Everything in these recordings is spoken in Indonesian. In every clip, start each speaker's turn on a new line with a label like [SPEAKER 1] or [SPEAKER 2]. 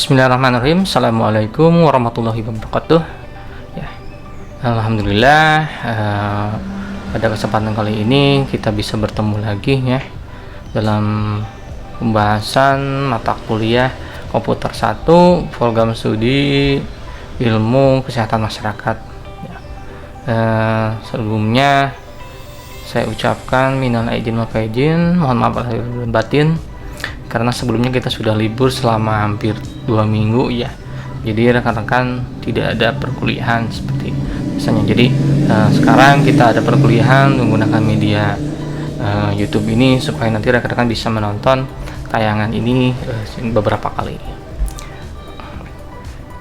[SPEAKER 1] Bismillahirrahmanirrahim. Assalamualaikum warahmatullahi wabarakatuh. Ya, alhamdulillah, pada kesempatan kali ini kita bisa bertemu lagi ya dalam pembahasan mata kuliah komputer 1 program studi ilmu kesehatan masyarakat ya. Sebelumnya saya ucapkan minal aidin wal faizin, mohon maaf lahir dan batin, karena sebelumnya kita sudah libur selama hampir 2 minggu ya, jadi rekan-rekan tidak ada perkuliahan seperti biasanya. Jadi sekarang kita ada perkuliahan menggunakan media YouTube ini supaya nanti rekan-rekan bisa menonton tayangan ini beberapa kali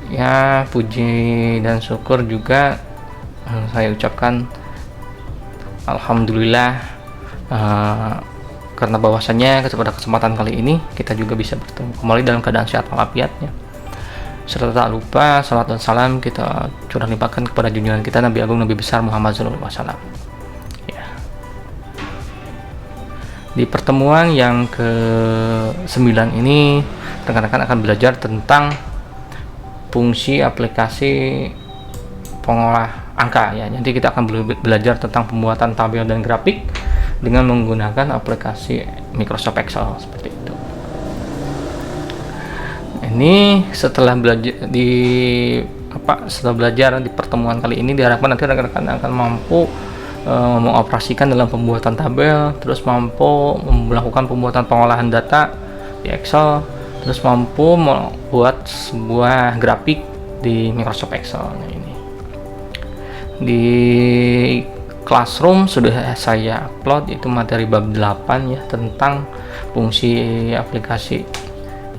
[SPEAKER 1] ya. Puji dan syukur juga saya ucapkan alhamdulillah, karena bahwasanya pada kesempatan kali ini kita juga bisa bertemu kembali dalam keadaan sehat walafiatnya. Serta tak lupa salat dan salam kita curah limpahkan kepada junjungan kita Nabi Agung Nabi Besar Muhammad SAW ya. Di pertemuan yang ke-9 ini rekan-rekan akan belajar tentang fungsi aplikasi pengolah angka ya. Nanti kita akan belajar tentang pembuatan tabel dan grafik dengan menggunakan aplikasi Microsoft Excel seperti itu. Ini setelah belajar di pertemuan kali ini diharapkan nanti rekan-rekan akan mampu mengoperasikan dalam pembuatan tabel, terus mampu melakukan pembuatan pengolahan data di Excel, terus mampu membuat sebuah grafik di Microsoft Excel. Nah, ini di Classroom sudah saya upload itu materi bab 8 ya tentang fungsi aplikasi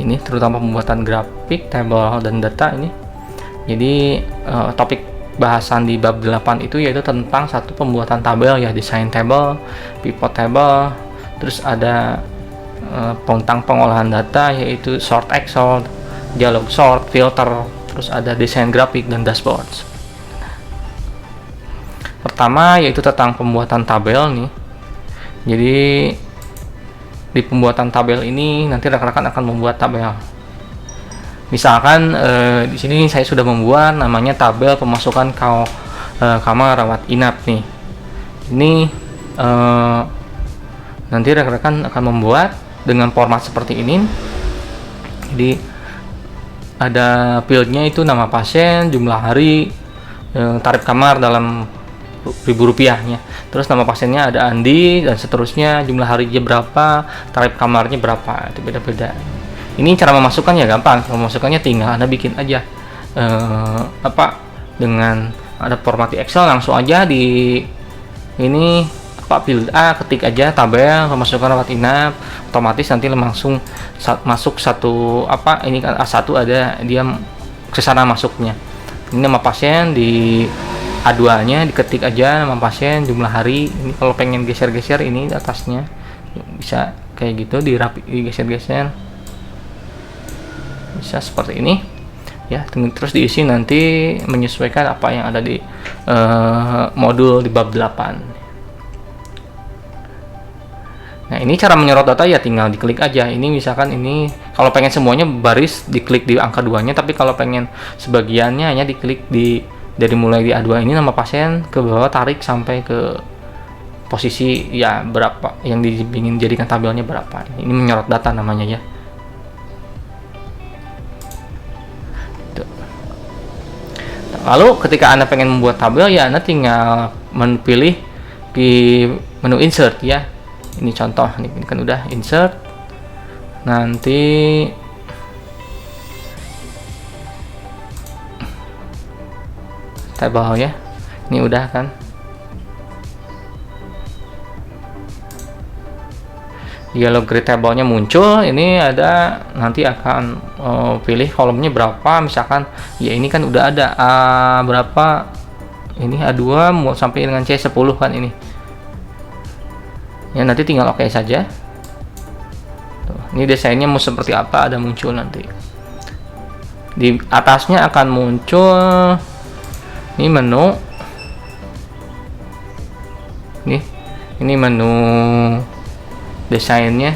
[SPEAKER 1] ini, terutama pembuatan grafik, tabel dan data ini. Jadi topik bahasan di bab 8 itu yaitu tentang satu pembuatan tabel ya, desain tabel, pivot table, terus ada tentang pengolahan data yaitu sort Excel, dialog sort, filter, terus ada desain grafik dan dashboard. Pertama yaitu tentang pembuatan tabel nih. Jadi di pembuatan tabel ini nanti rekan-rekan akan membuat tabel. Misalkan di sini saya sudah membuat namanya tabel pemasukan kamar rawat inap nih. Ini nanti rekan-rekan akan membuat dengan format seperti ini. Jadi ada fieldnya itu nama pasien, jumlah hari, tarif kamar dalam Rp1.000-nya. Terus nama pasiennya ada Andi dan seterusnya, jumlah harinya berapa, tarif kamarnya berapa, itu beda-beda. Ini cara memasukkannya gampang. Memasukkannya tinggal Anda bikin aja dengan ada format di Excel, langsung aja di ini field A, ketik aja tabel pemasukan rawat inap, otomatis nanti langsung masuk satu ini kan A1 ada dia ke sana masuknya. Ini nama pasien di A2-nya diketik aja nama pasien, jumlah hari. Ini kalau pengen geser-geser ini atasnya bisa kayak gitu, digeser-geser. Bisa seperti ini ya. Terus diisi nanti menyesuaikan apa yang ada di modul di bab 8. Nah, ini cara menyorot data ya tinggal diklik aja. Ini misalkan ini kalau pengen semuanya baris diklik di angka 2-nya, tapi kalau pengen sebagiannya hanya diklik dari mulai di A2 ini nama pasien ke bawah, tarik sampai ke posisi ya berapa yang ingin jadikan tabelnya berapa. Ini menyorot data namanya ya. Lalu ketika Anda pengen membuat tabel ya Anda tinggal pilih di menu insert ya. Ini contoh ini kan udah insert. Nanti tabel ya, ini udah kan. Dialog grid tabelnya muncul. Ini ada nanti akan pilih kolomnya berapa. Misalkan ya ini kan udah ada A berapa, ini A2 mau sampai dengan C10 kan ini ya. Nanti tinggal oke saja. Tuh, ini desainnya mau seperti apa ada muncul nanti. Di atasnya akan muncul ini menu ini menu desainnya.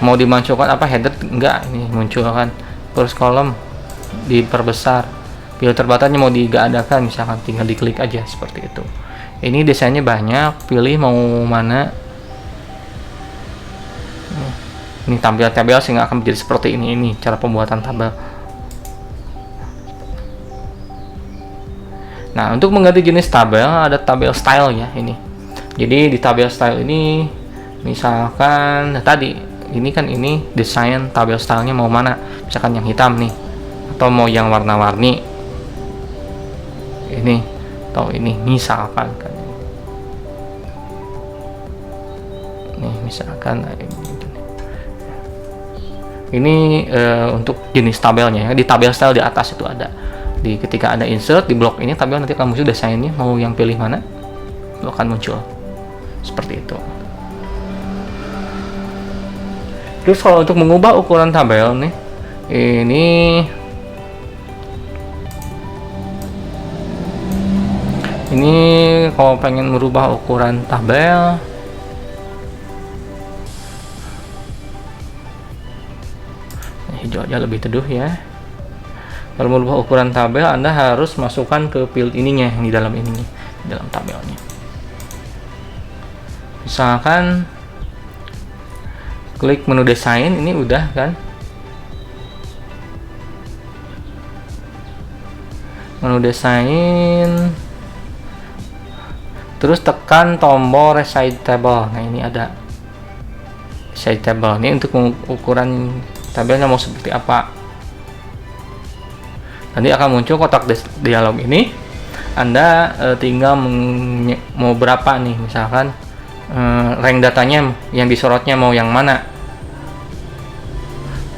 [SPEAKER 1] Mau dimasukkan header enggak, ini muncul kan first column, diperbesar, filter buttonnya mau diadakan, misalkan tinggal diklik aja seperti itu. Ini desainnya banyak, pilih mau mana. Ini tampilan tabel sehingga akan menjadi seperti ini cara pembuatan tabel. Nah, untuk mengganti jenis tabel ada tabel style ya ini. Jadi di tabel style ini misalkan tadi ini kan ini desain tabel stylenya mau mana, misalkan yang hitam nih atau mau yang warna-warni ini atau ini misalkan kan nih misalkan ini untuk jenis tabelnya ya. Di tabel style di atas itu ada, di ketika ada insert di blok ini tabel nanti akan muncul desainnya, mau yang pilih mana itu akan muncul seperti itu. Terus kalau untuk mengubah ukuran tabel nih, ini kalau pengen merubah ukuran tabel, hijau aja lebih teduh ya. Kalau merubah ukuran tabel, Anda harus masukkan ke field ininya yang di dalam ininya, di dalam tabelnya. Misalkan klik menu desain, ini udah kan, menu desain, terus tekan tombol resize table. Nah ini ada resize table, ini untuk ukuran tabelnya mau seperti apa. Nanti akan muncul kotak dialog ini. Anda tinggal mau berapa nih, misalkan rank datanya yang disorotnya mau yang mana,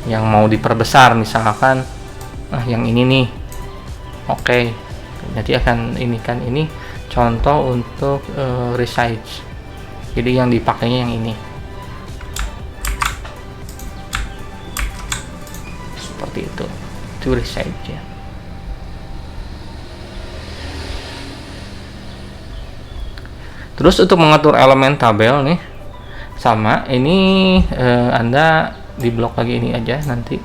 [SPEAKER 1] yang mau diperbesar misalkan yang ini nih. Oke, jadi akan ini kan, ini contoh untuk resize, jadi yang dipakainya yang ini seperti itu resize ya. Terus untuk mengatur elemen tabel nih sama ini, Anda di blok lagi ini aja, nanti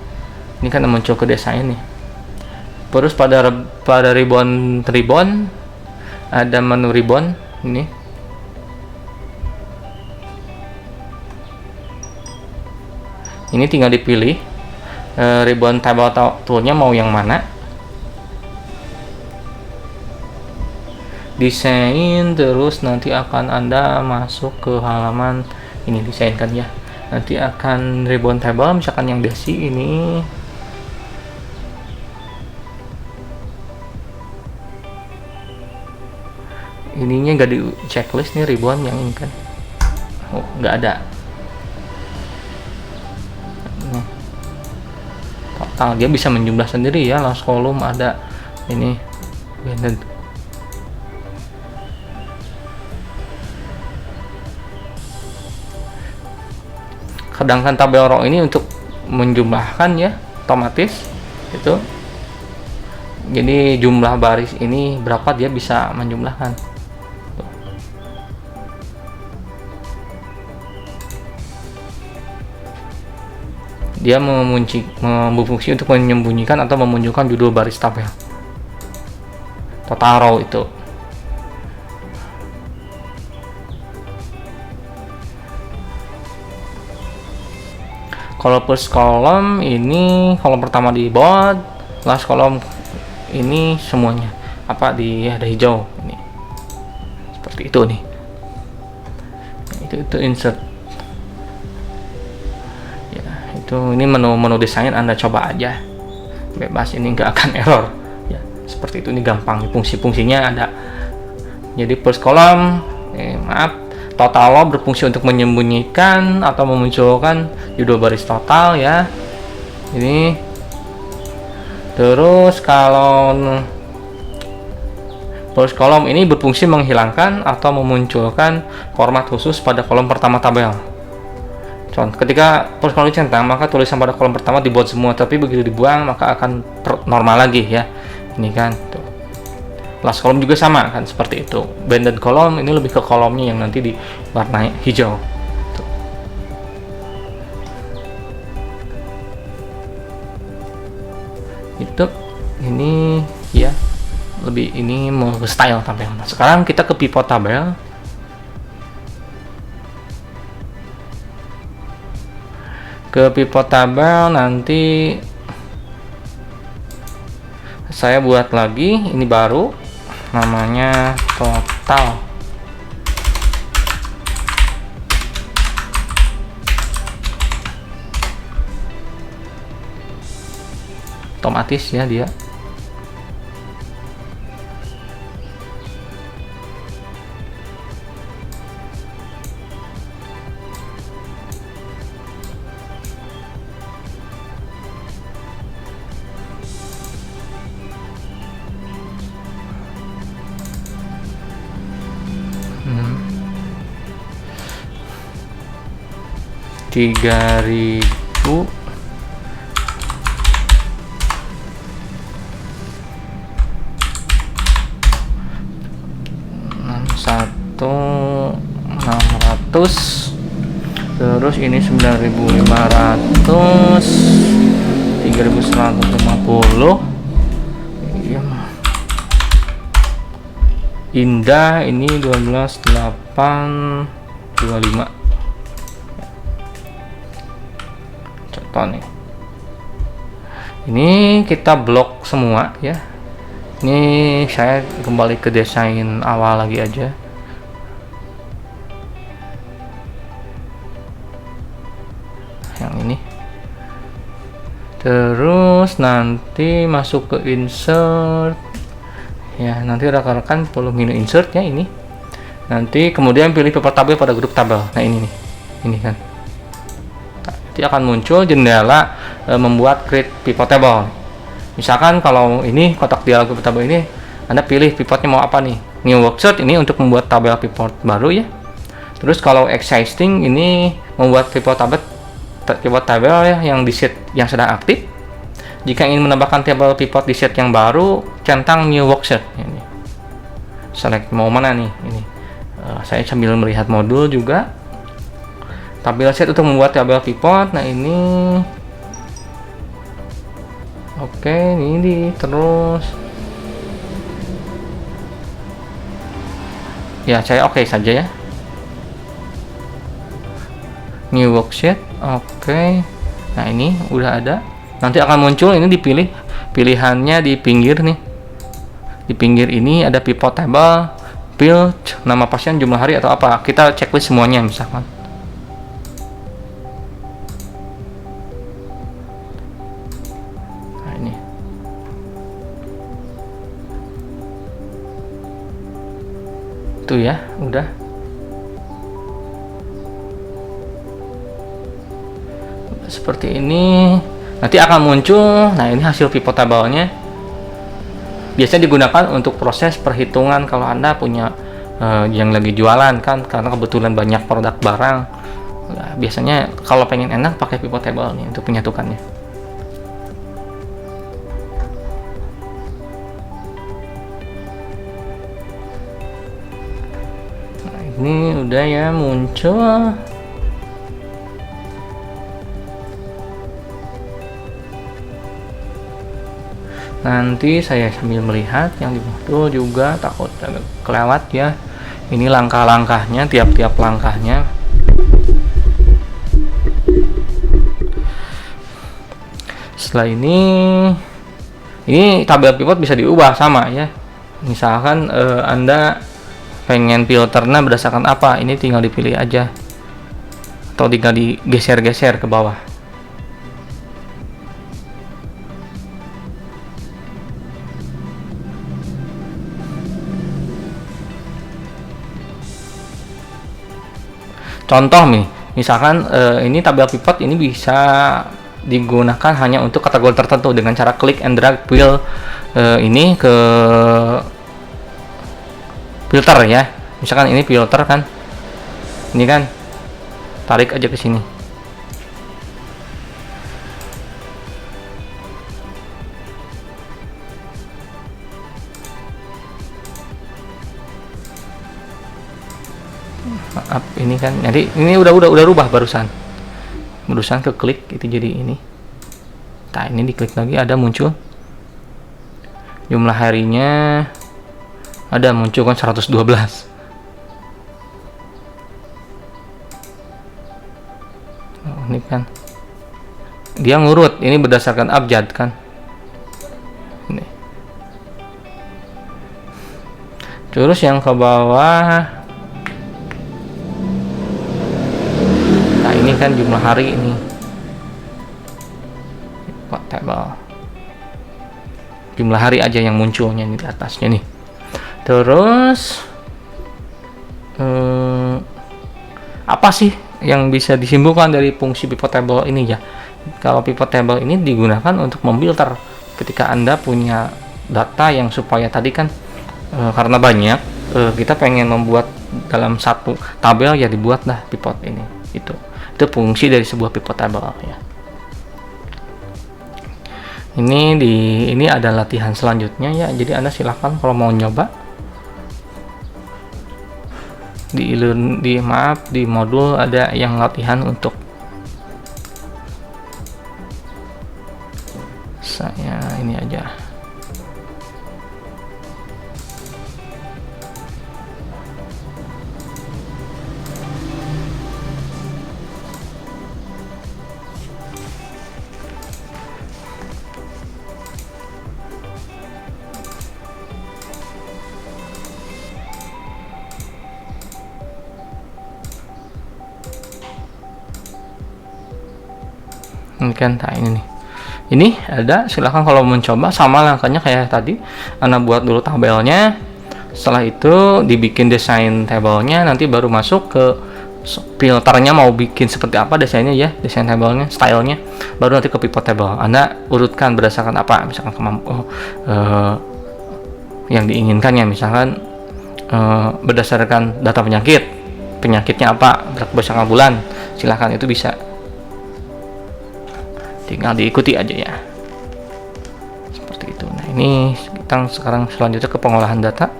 [SPEAKER 1] ini kan muncul ke desain nih. Terus pada ribbon ada menu ribbon ini. Ini tinggal dipilih ribbon table toolnya mau yang mana. Desain, terus nanti akan Anda masuk ke halaman ini desain kan ya. Nanti akan ribbon table, misalkan yang desi ini. Ininya nggak di checklist nih, ribbon yang ini kan. Oh, nggak ada. Total dia bisa menjumlah sendiri ya, last column ada ini banded. Sedangkan tabel row ini untuk menjumlahkan ya, otomatis itu. Jadi jumlah baris ini berapa dia bisa menjumlahkan. Dia berfungsi untuk menyembunyikan atau memunculkan judul baris tabel. Total row itu. Kalau first column ini kolom pertama di bold, last column ini semuanya apa di ada hijau ini. Seperti itu nih. Itu insert. Ya, itu ini menu desain, Anda coba aja. Bebas, ini nggak akan error. Ya, seperti itu, ini gampang. Fungsi-fungsinya ada. Jadi first column, total row berfungsi untuk menyembunyikan atau memunculkan judul baris total ya. Ini terus kalau first column ini berfungsi menghilangkan atau memunculkan format khusus pada kolom pertama tabel. Contoh, ketika first column centang, maka tulisan pada kolom pertama dibuat semua, tapi begitu dibuang maka akan normal lagi ya. Ini kan tuh. Last column juga sama kan, seperti itu. Banded column ini lebih ke kolomnya yang nanti diwarnai hijau. Tuh. itu ini ya lebih ini mau style tampilnya. Sekarang kita ke pivot tabel. Ke pivot tabel nanti saya buat lagi, ini baru namanya total. Otomatis ya dia. Tiga ribu satu 600, terus ini 9.500, 3.150. Iya. Indah ini 12.825. Contoh nih. Ini kita blok semua ya. Ini saya kembali ke desain awal lagi aja. Yang ini. Terus nanti masuk ke insert. Ya, nanti rekan-rekan perlu menu insert ya ini. Nanti kemudian pilih pivot tabel pada grup tabel. Nah, ini nih. Ini kan. Nanti akan muncul jendela membuat create pivot table. Misalkan kalau ini kotak dialog pivot table ini, Anda pilih pivotnya mau apa nih? New worksheet ini untuk membuat tabel pivot baru ya. Terus kalau existing ini membuat pivot tabel ya yang di sheet yang sedang aktif. Jika ingin menambahkan tabel pivot di sheet yang baru, centang new worksheet ini. Select mau mana nih? Ini. Saya sambil melihat modul juga. Tabel sheet untuk membuat tabel pivot. Nah, ini oke, ini terus ya saya oke saja ya. New worksheet, oke. Nah, ini udah ada. Nanti akan muncul ini dipilih pilihannya di pinggir nih. Di pinggir ini ada pivot table, build, nama pasien, jumlah hari atau apa. Kita checklist semuanya misalkan. Itu ya, udah. Seperti ini. Nanti akan muncul. Nah, ini hasil pivot tabelnya. Biasanya digunakan untuk proses perhitungan kalau Anda punya yang lagi jualan kan, karena kebetulan banyak produk barang. Nah, biasanya kalau pengen enak pakai pivot table nih untuk menyatukannya. Ini udah ya muncul. Nanti saya sambil melihat yang di modul juga, takut agak kelewat ya. Ini langkah-langkahnya, tiap-tiap langkahnya. Setelah ini tabel pivot bisa diubah sama ya. Misalkan Anda pengen filternya berdasarkan apa, ini tinggal dipilih aja atau tinggal digeser-geser ke bawah. Contoh nih, misalkan ini tabel pivot ini bisa digunakan hanya untuk kategori tertentu dengan cara klik and drag wheel ini ke filter ya. Misalkan ini filter kan, ini kan tarik aja ke sini. Maaf, ini kan nanti ini udah rubah barusan ke klik itu jadi ini. Nah, ini diklik lagi ada muncul jumlah harinya ada muncul kan 112. Ini kan dia ngurut, ini berdasarkan abjad kan. Ini. Terus yang ke bawah, nah ini kan jumlah hari ini pivot table, jumlah hari aja yang munculnya ini di atasnya nih. Terus apa sih yang bisa disimpulkan dari fungsi pivot table ini ya? Kalau pivot table ini digunakan untuk memfilter ketika Anda punya data yang supaya tadi kan karena banyak kita pengen membuat dalam satu tabel ya, dibuatlah pivot ini. Itu fungsi dari sebuah pivot table ya. Ini ada latihan selanjutnya ya. Jadi Anda silahkan kalau mau nyoba di modul ada yang latihan untuk saya ini aja. Ini kan, nah ini nih. Ini ada, silahkan kalau mencoba sama langkahnya kayak tadi. Anda buat dulu tabelnya, setelah itu dibikin desain tabelnya, nanti baru masuk ke filternya mau bikin seperti apa desainnya ya, desain tabelnya, stylenya, baru nanti ke pivot table. Anda urutkan berdasarkan apa, misalkan yang diinginkan ya, misalkan berdasarkan data penyakitnya apa, berdasarkan bulan, silahkan itu bisa. Tinggal diikuti aja ya, seperti itu. Nah ini kita sekarang selanjutnya ke pengolahan data.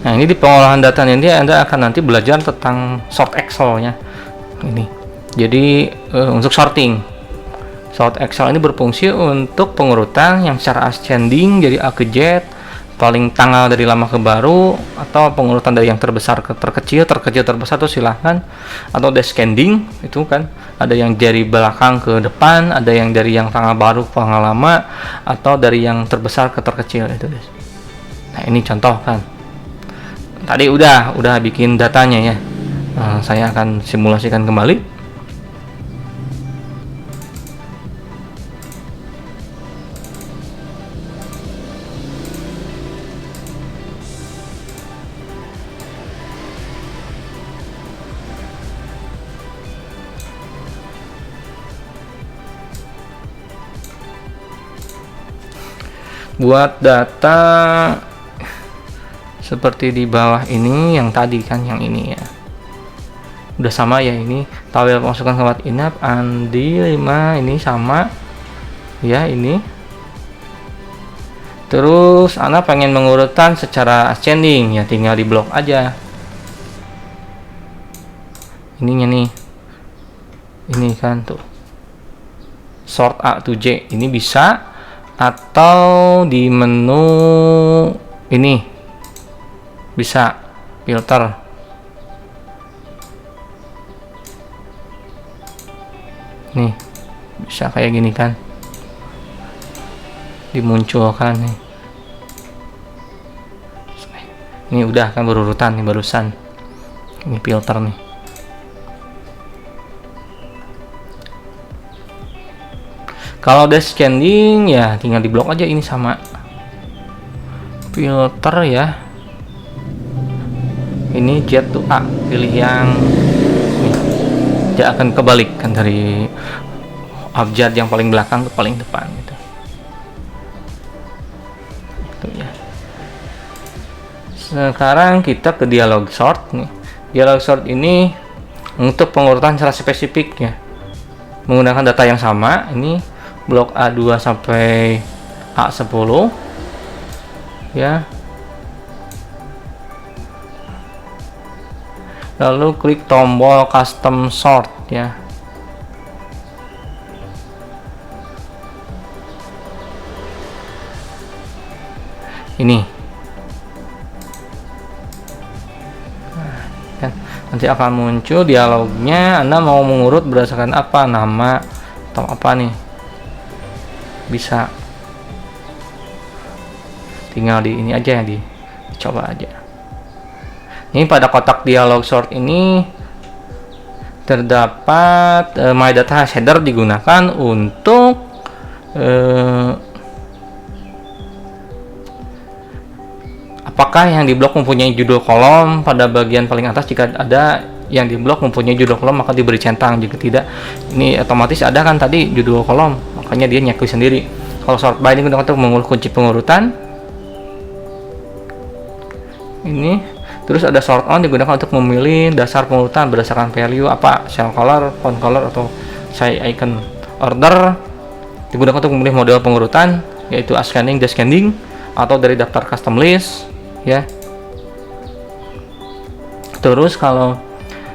[SPEAKER 1] Nah ini di pengolahan data ini Anda akan nanti belajar tentang sort Excel nya ini. Jadi untuk sorting, sort Excel ini berfungsi untuk pengurutan yang secara ascending, jadi A ke Z, paling tanggal dari lama ke baru, atau pengurutan dari yang terbesar ke terkecil terbesar, tuh silahkan. Atau descending, itu kan ada yang dari belakang ke depan, ada yang dari yang tanggal baru ke tanggal lama, atau dari yang terbesar ke terkecil itu guys. Nah ini contoh kan, tadi udah bikin datanya ya. Saya akan simulasikan kembali. Buat data seperti di bawah ini, yang tadi kan yang ini ya udah sama ya. Ini tabel pemasukan kawat inap Andi 5 ini sama ya ini. Terus Anda pengen mengurutkan secara ascending ya, tinggal di blok aja ininya nih. Ini kan tuh sort A to J, ini bisa. Atau di menu ini bisa filter. Nih bisa kayak gini kan, dimunculkan nih. Ini udah kan berurutan nih barusan. Ini filter nih. Kalau descending ya tinggal di blok aja, ini sama filter ya. Ini Z to A, pilih yang ini. Dia akan kebalik kan dari abjad yang paling belakang ke paling depan gitu. Itu ya. Sekarang kita ke dialog sort nih. Dialog sort ini untuk pengurutan secara spesifik ya, menggunakan data yang sama. Ini blok A2 sampai A10 ya. lalu klik tombol custom sort ya. Ini kan nanti akan muncul dialognya. Anda mau mengurut berdasarkan apa, nama atau apa nih, bisa tinggal di ini aja, yang dicoba aja. Ini pada kotak dialog sort ini terdapat my data header digunakan untuk apakah yang diblok mempunyai judul kolom pada bagian paling atas. Jika ada yang diblok mempunyai judul kolom maka diberi centang, jika tidak ini otomatis ada kan tadi judul kolom, makanya dia nyeklik sendiri. Kalau sort by digunakan untuk mengurut kunci pengurutan ini. Terus ada sort on digunakan untuk memilih dasar pengurutan berdasarkan value apa, cell color, font color, atau size icon. Order digunakan untuk memilih model pengurutan, yaitu ascending, descending, atau dari daftar custom list ya. Terus kalau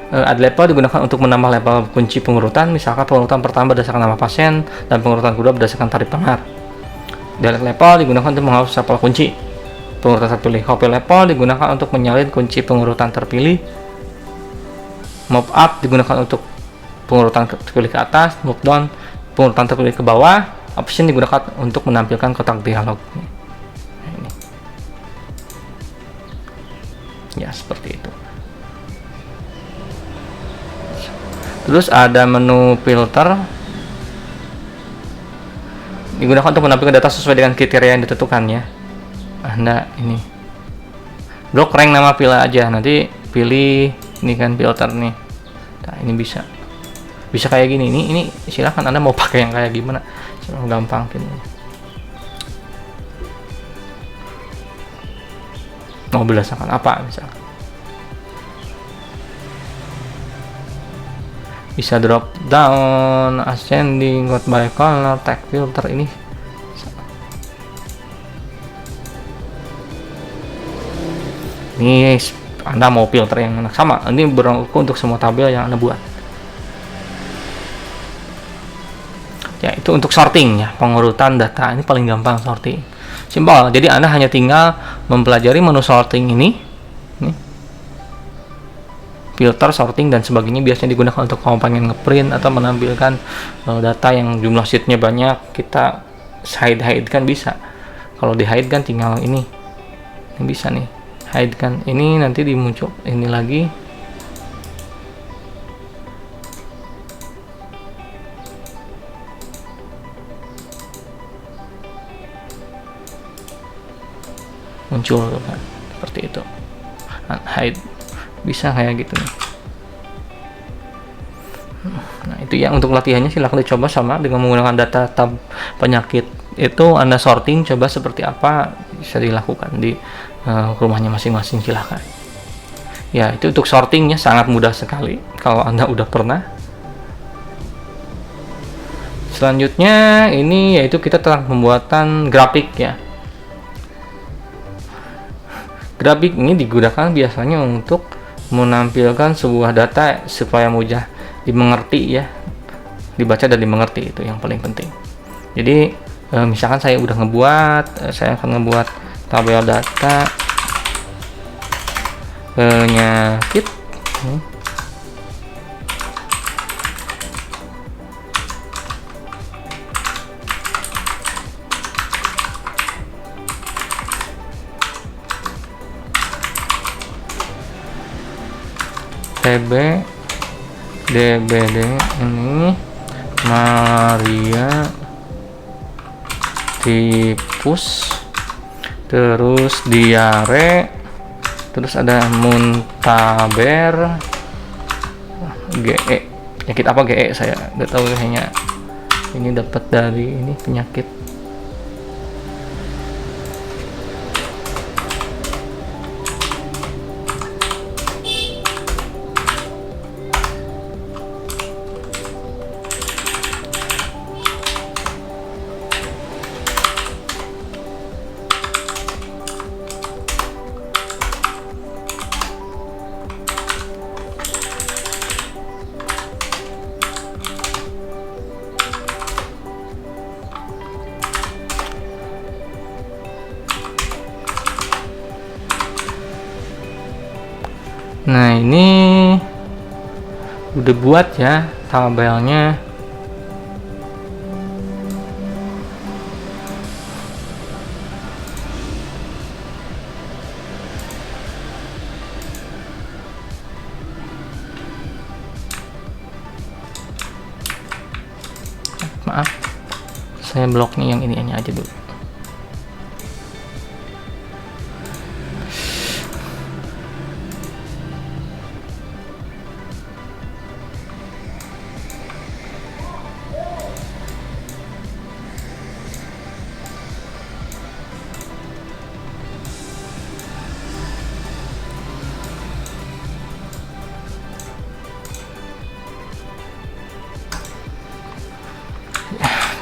[SPEAKER 1] add label digunakan untuk menambah label kunci pengurutan, misalkan pengurutan pertama berdasarkan nama pasien dan pengurutan kedua berdasarkan tarif pengar. Delete label digunakan untuk menghapus label kunci pengurutan terpilih. Copy label digunakan untuk menyalin kunci pengurutan terpilih. Move up digunakan untuk pengurutan terpilih ke atas. Move down pengurutan terpilih ke bawah. Option digunakan untuk menampilkan kotak dialog. Nah, ini. Ya, seperti itu. Terus ada menu filter digunakan untuk menampilkan data sesuai dengan kriteria yang ditentukan ya. Anda ini blok rank nama pila aja, nanti pilih ini kan filter nih. Nah, ini bisa kayak gini. Ini silahkan Anda mau pakai yang kayak gimana, gampang ini. Mau berdasarkan apa misalkan, bisa drop down, ascending, sort by color, tag filter. Ini Anda mau filter yang mana, sama ini berlaku untuk semua tabel yang Anda buat ya. Itu untuk sorting ya, pengurutan data. Ini paling gampang sorting, simpel. Jadi Anda hanya tinggal mempelajari menu sorting ini filter, sorting, dan sebagainya. Biasanya digunakan untuk kamu pengen ngeprint atau menampilkan data yang jumlah sheetnya banyak, kita hide kan bisa. Kalau di hide kan tinggal ini bisa nih, hide kan ini, nanti dimuncul ini lagi. Muncul kan seperti itu, hide bisa kayak gitu nih. Nah, itu ya untuk latihannya, silahkan dicoba sama dengan menggunakan data tab penyakit itu. Anda sorting coba seperti apa, bisa dilakukan di rumahnya masing-masing, silahkan ya. Itu untuk sortingnya sangat mudah sekali kalau Anda udah pernah. Selanjutnya ini yaitu kita tentang pembuatan grafik ya. Grafik ini digunakan biasanya untuk menampilkan sebuah data supaya mudah dimengerti ya, dibaca dan dimengerti, itu yang paling penting. Jadi misalkan saya udah saya akan ngebuat tabel data penyakit TB DBD ini malaria, tipus, terus diare, terus ada muntaber, GE. Penyakit apa GE saya nggak tahu, hanya ini dapat dari ini penyakit. Nah, ini udah buat ya tabelnya. Maaf, saya bloknya yang ini aja dulu.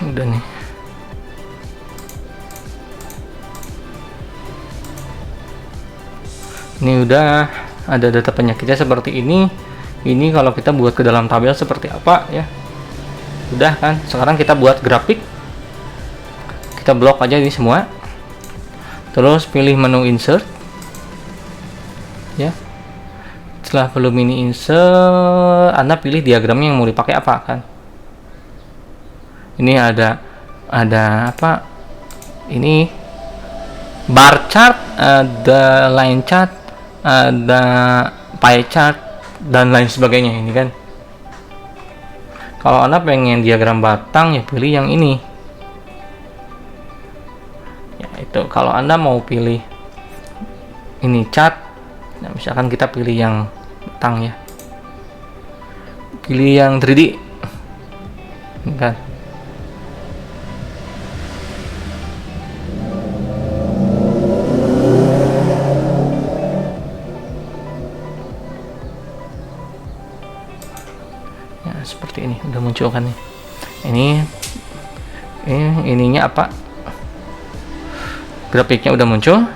[SPEAKER 1] Udah nih. Ini udah ada data penyakitnya seperti ini. Ini kalau kita buat ke dalam tabel seperti apa ya? Udah kan? Sekarang kita buat grafik. Kita blok aja ini semua. Terus pilih menu insert. Ya. Setelah belum ini insert, Anda pilih diagramnya yang mau dipakai apa kan? Ini ada apa? Ini bar chart, ada line chart, ada pie chart dan lain sebagainya ini kan. Kalau Anda pengen diagram batang ya pilih yang ini. Ya itu. Kalau Anda mau pilih ini chart, nah, misalkan kita pilih yang batang ya. Pilih yang 3D. Ini kan. Seperti ini udah muncul kan nih. Ininya apa, grafiknya udah muncul.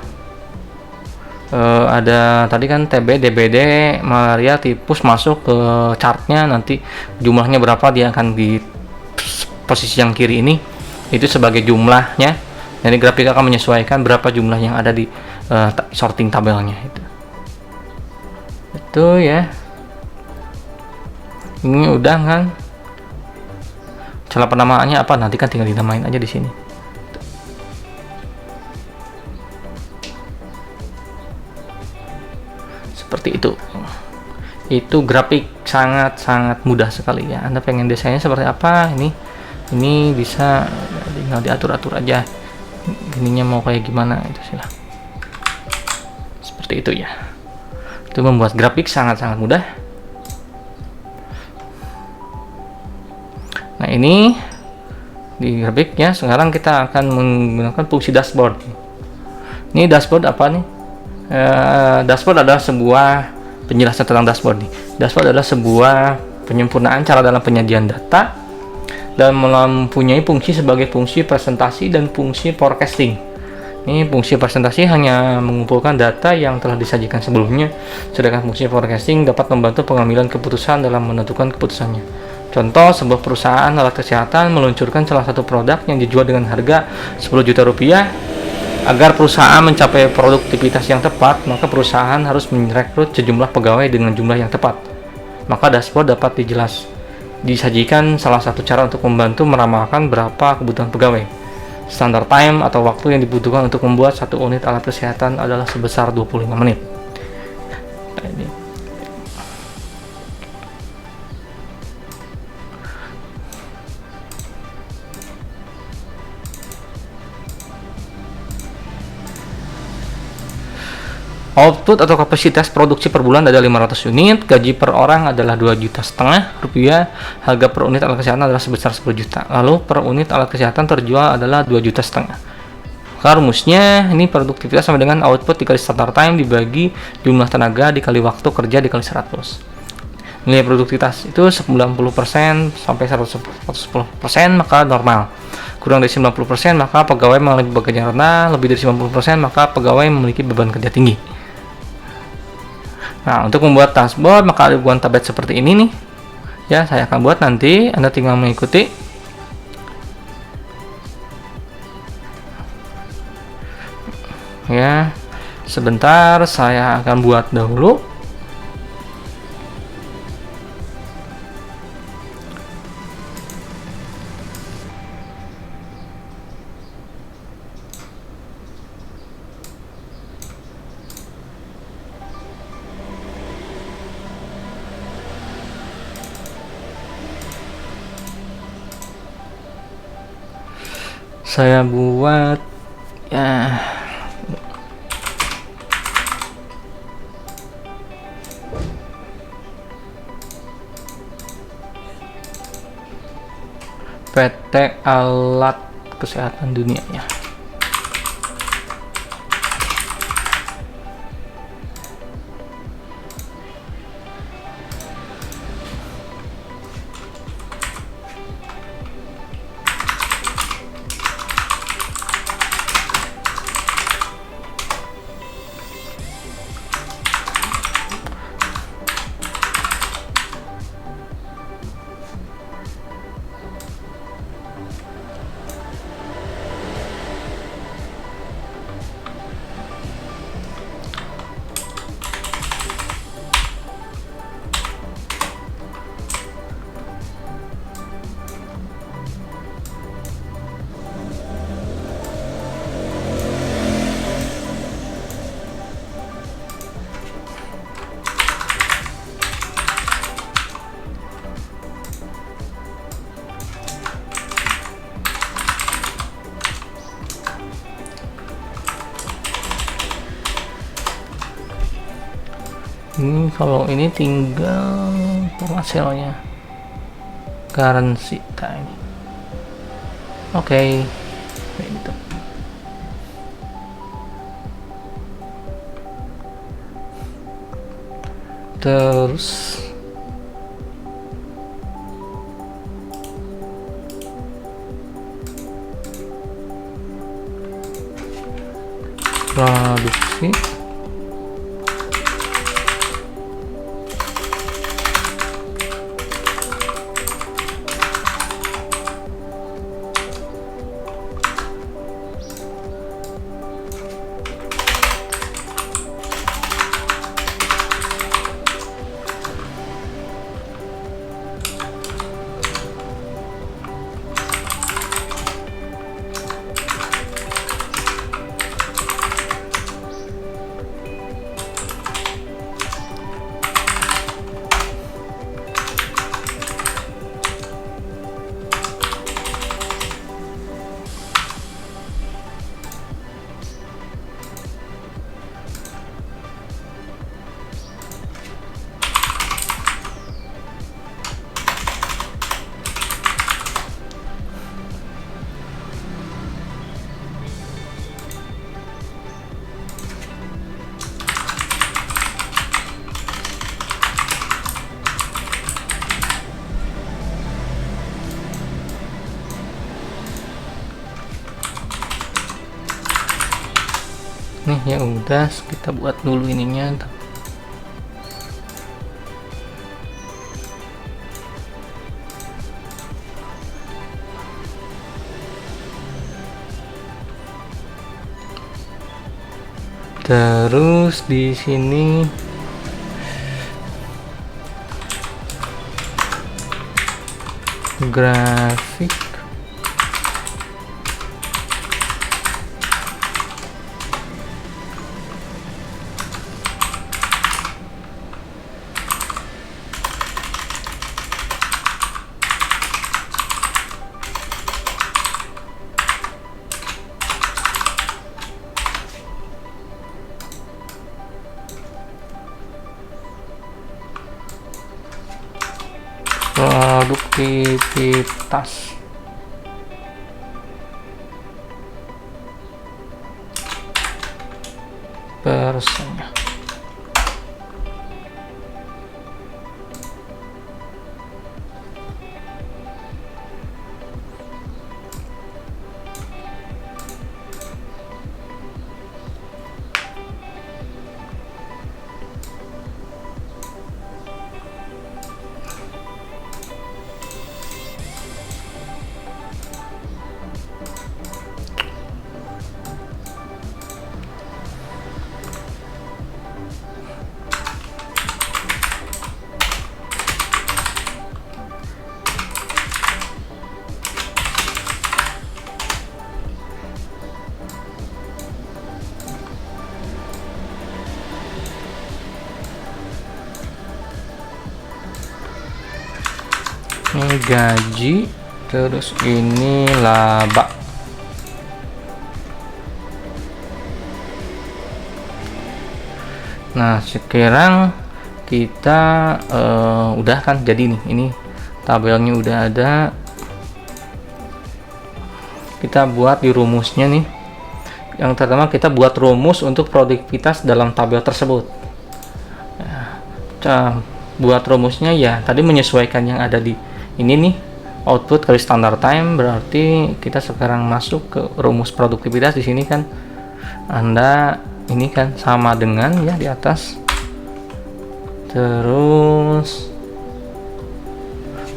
[SPEAKER 1] Ada tadi kan TB, DBD, malaria, tipus masuk ke chartnya, nanti jumlahnya berapa dia akan di posisi yang kiri ini itu sebagai jumlahnya. Jadi grafik akan menyesuaikan berapa jumlah yang ada di sorting tabelnya itu ya. Ini udah kan, cara penamaannya apa nanti kan tinggal dinamain aja di sini. Seperti itu grafik sangat mudah sekali ya. Anda pengen desainnya seperti apa, ini bisa tinggal diatur aja ininya mau kayak gimana itu silahkan. Seperti itu ya. Itu membuat grafik sangat mudah. Nah, ini di grafiknya sekarang kita akan menggunakan fungsi dashboard. Ini dashboard apa nih? Dashboard adalah sebuah penjelasan tentang dashboard nih. Dashboard adalah sebuah penyempurnaan cara dalam penyajian data dan mempunyai fungsi sebagai fungsi presentasi dan fungsi forecasting. Ini fungsi presentasi hanya mengumpulkan data yang telah disajikan sebelumnya, sedangkan fungsi forecasting dapat membantu pengambilan keputusan dalam menentukan keputusannya. Contoh, sebuah perusahaan alat kesehatan meluncurkan salah satu produk yang dijual dengan harga 10 juta rupiah. Agar perusahaan mencapai produktivitas yang tepat, maka perusahaan harus merekrut sejumlah pegawai dengan jumlah yang tepat. Maka dashboard dapat disajikan salah satu cara untuk membantu meramalkan berapa kebutuhan pegawai. Standar time atau waktu yang dibutuhkan untuk membuat satu unit alat kesehatan adalah sebesar 25 menit. Output atau kapasitas produksi per bulan adalah 500 unit, gaji per orang adalah 2,5 juta rupiah, harga per unit alat kesehatan adalah sebesar 10 juta. Lalu per unit alat kesehatan terjual adalah 2,5 juta. Rumusnya ini produktivitas sama dengan output dikali startup time dibagi jumlah tenaga dikali waktu kerja dikali 100. Nilai produktivitas itu 90% sampai 110%, maka normal. Kurang dari 90% maka pegawai mengalami beban kerja rendah, lebih dari 90% maka pegawai memiliki beban kerja tinggi. Nah, untuk membuat dashboard maka ada ribuan tabel seperti ini nih. Ya, saya akan buat nanti, Anda tinggal mengikuti. Ya, sebentar saya akan buat dahulu. saya buat ya PT Alat Kesehatan Dunia ya. Ini kalau ini tinggal penghasilnya currency time. Oke, gitu. Terus produksi nih ya udah, kita buat dulu ininya. Terus di sini grafik produktivitas persennya. Ini gaji, terus ini laba. Nah, sekarang kita udah kan jadi nih, ini tabelnya udah ada. Kita buat di rumusnya nih. Yang pertama kita buat rumus untuk produktivitas dalam tabel tersebut. Nah, buat rumusnya ya tadi menyesuaikan yang ada di ini nih, output kali standard time. Berarti kita sekarang masuk ke rumus produktivitas. Di sini kan Anda ini kan sama dengan ya di atas, terus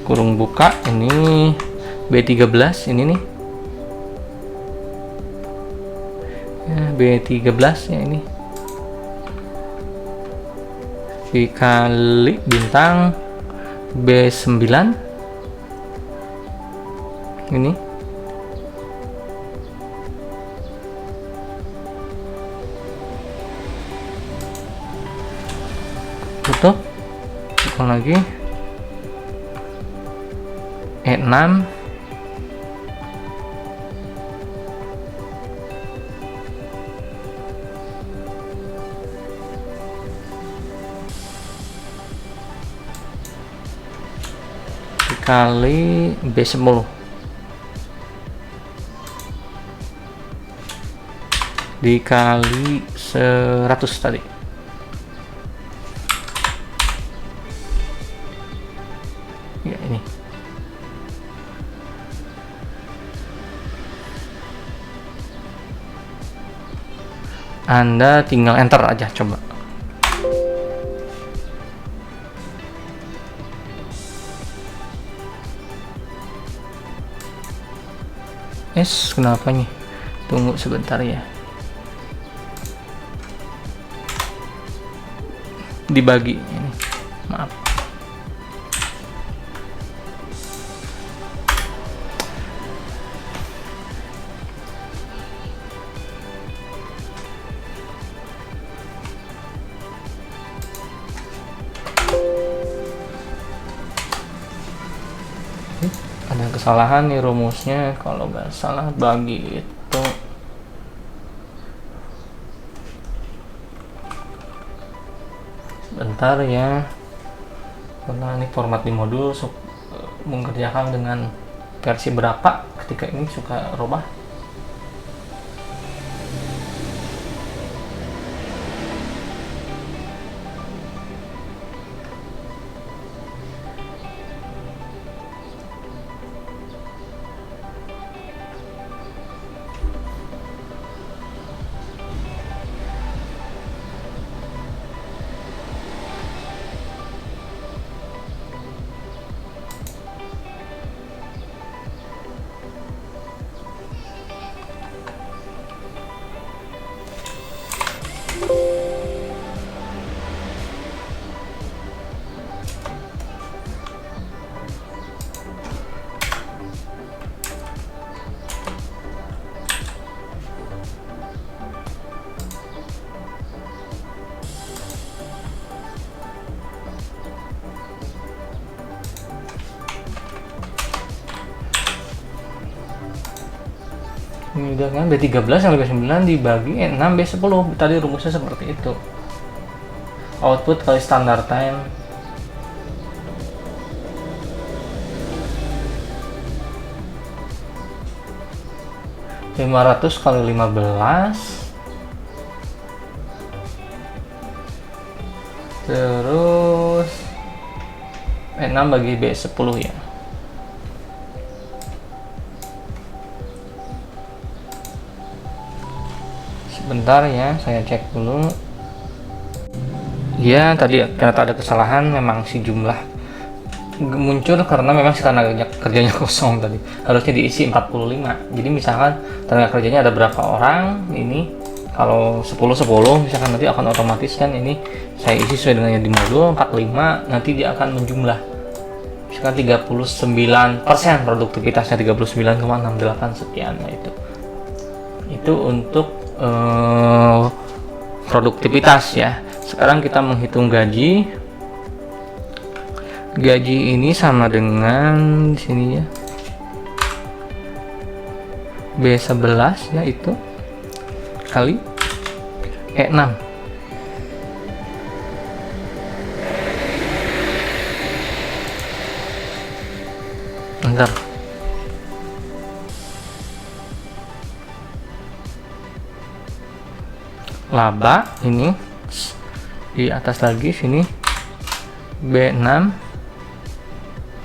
[SPEAKER 1] kurung buka, ini B13 ini nih ya, B13 ya, ini dikali bintang B9 ini, tutup, bukan lagi E6 dikali B10 dikali 100 tadi. Ya, ini Anda tinggal enter aja, coba. Kenapa nih? Tunggu sebentar ya. Dibagi ini. Maaf. Ada kesalahan nih rumusnya, kalau nggak salah bagi itu bentar ya, karena ini format di modul mengerjakan dengan versi berapa, ketika ini suka robah. Ini udah kan B13 yang B9 dibagi 6 B10, tadi rumusnya seperti itu. Output kali standard time (500 kali 15), terus 6 bagi B10 ya. Sebentar ya, saya cek dulu. Ya, tadi ternyata ada kesalahan, memang si jumlah muncul karena memang si tenaga kerjanya kosong tadi. Harusnya diisi 45. Jadi misalkan tenaga kerjanya ada berapa orang, ini kalau 10 misalkan nanti akan otomatis kan ini saya isi sesuai dengan yang di modul 45, nanti dia akan menjumlah. Misalkan 39%, produktivitasnya 39,68 sekian, nah itu untuk produktivitas ya. Sekarang kita menghitung gaji. Gaji ini sama dengan di sini ya, B11 ya, itu kali E6. Bentar. Laba ini di atas lagi sini B6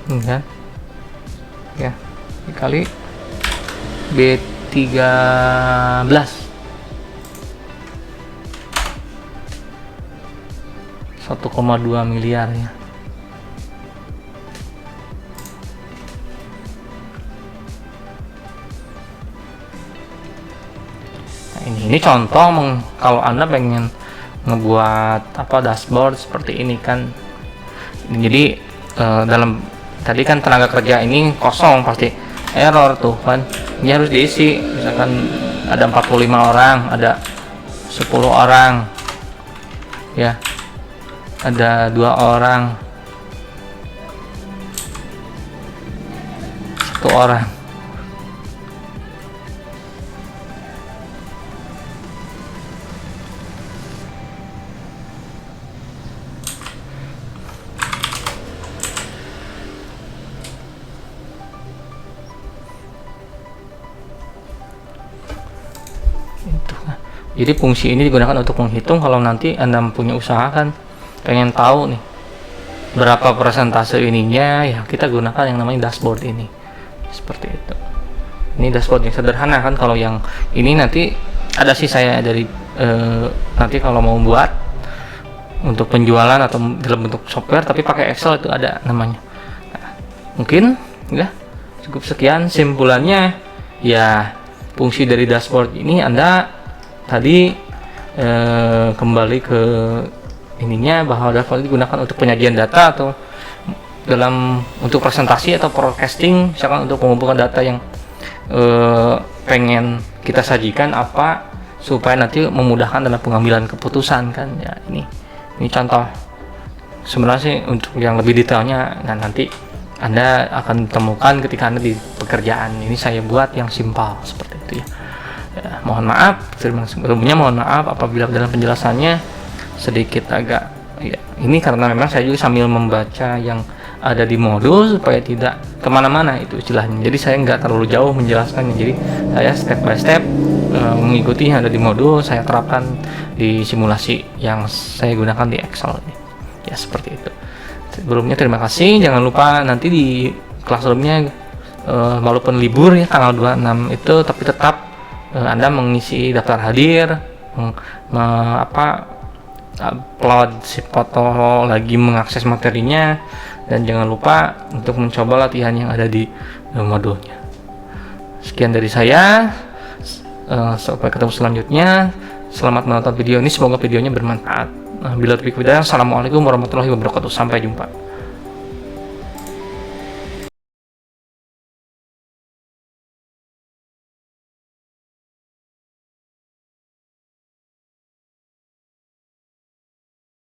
[SPEAKER 1] ini kan ya, dikali B13 1,2 miliar ya. Nah, ini contoh kalau Anda pengen ngebuat apa dashboard seperti ini kan. Jadi dalam tadi kan tenaga kerja ini kosong, pasti error tuh kan. Ini harus diisi, misalkan ada 45 orang, ada 10 orang ya, ada 2 orang, 1 orang. Jadi fungsi ini digunakan untuk menghitung kalau nanti Anda punya usaha kan, pengen tahu nih berapa persentase ininya ya, kita gunakan yang namanya dashboard ini. Seperti itu. Ini dashboard yang sederhana kan. Kalau yang ini nanti ada sih saya dari nanti kalau mau buat untuk penjualan atau dalam bentuk software tapi pakai Excel itu ada namanya. Nah, mungkin ya cukup sekian simpulannya ya. Fungsi dari dashboard ini Anda tadi kembali ke ininya, bahwa dashboard digunakan untuk penyajian data atau untuk presentasi atau forecasting, misalkan untuk mengumpulkan data yang pengen kita sajikan apa supaya nanti memudahkan dalam pengambilan keputusan kan ya. Ini contoh. Sebenarnya sih untuk yang lebih detailnya nanti Anda akan temukan ketika Anda di pekerjaan. Ini saya buat yang simpel seperti itu ya. Mohon maaf sebelumnya, mohon maaf apabila dalam penjelasannya sedikit agak ya, ini karena memang saya juga sambil membaca yang ada di modul supaya tidak kemana-mana itu istilahnya. Jadi saya nggak terlalu jauh menjelaskannya, jadi saya step by step mengikuti yang ada di modul, saya terapkan di simulasi yang saya gunakan di Excel ya, seperti itu. Sebelumnya terima kasih, jangan lupa nanti di classroomnya walaupun libur ya tanggal 26 itu, tapi tetap Anda mengisi daftar hadir, upload si foto lagi, mengakses materinya, dan jangan lupa untuk mencoba latihan yang ada di modulnya. Sekian dari saya, sampai ketemu selanjutnya. Selamat menonton video ini, semoga videonya bermanfaat. Bila lebih, assalamualaikum warahmatullahi wabarakatuh, sampai jumpa.